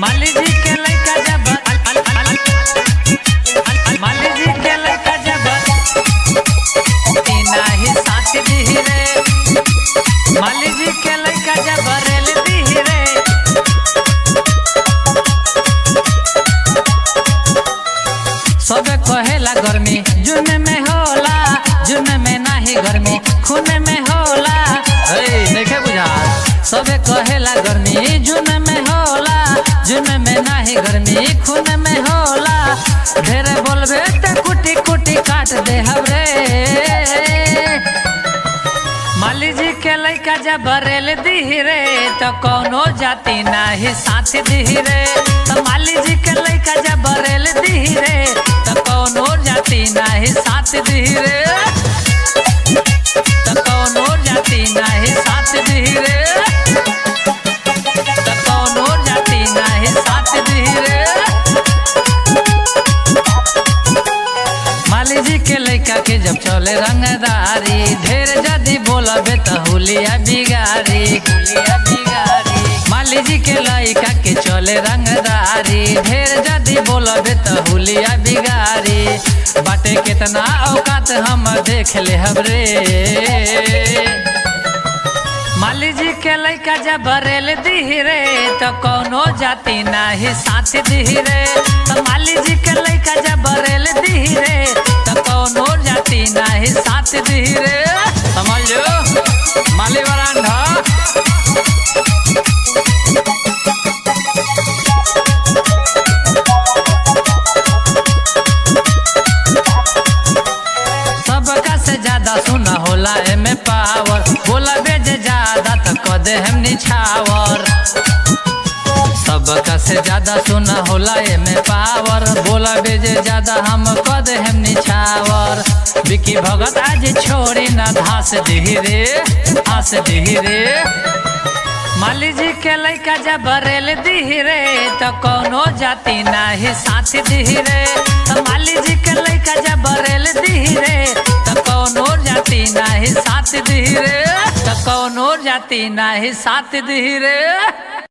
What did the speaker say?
माली जी के लइका जब माली जी के लइका जब नाही साथ दी रे माली जी के लइका जब रेल दी रे सब कहेला गर्मी जून में होला जून में नाही गर्मी खून में होला देखे बुझा सब कहेला गर्मी जून में होला जून में नाही गर्मी खून में होला ढेर बोलबे त कुटी कुटी काट दे हमरे माली जी के लइका जब रेल दी रे तो कोनो जाति नाही साथ दी रे तो माली जी के लइका जब रेल दी रे तो कोनो जाति नाही साथ दी रे तो कोनो जाति नाही साथ दी रे तो कोनो जाति नाही साथ दी रे माली जी के लइका के जब चले रंगदारी ढेर जदी बोलबे त हुलिया बिगारी माली जी के लइका के चले रंगदारी ढेर जदी बोलबे त हुलिया बिगारी बाटे कितना औकात हम देख ले हमरे माली जी के लइका जब रेल दी रे तो कोनो जाति नाही साथ दी रे तो माली जी के लइका जब रेल दी रे तो कोनो जाति नाही साथ दी रे समझ लो माली वरांधा सबका से ज्यादा सुना होला एमे पावर बोला बेजे ज्यादा तो कदे हम निछावर सबका से ज्यादा सुना होला एमे पावर बोला बेजे ज्यादा हम कदे हम निछावर विकी भगत आज छोड़ी ना धास धीरे आस धीरे माली जी के लइका जब रेल दी रे तो कोनो जाति नाही साथ दी रे तो माली जी के लइका जब रेल दी रे तो कोनो जाति नाही साथ दी रे तो कोनो जाति नाही साथ दी रे।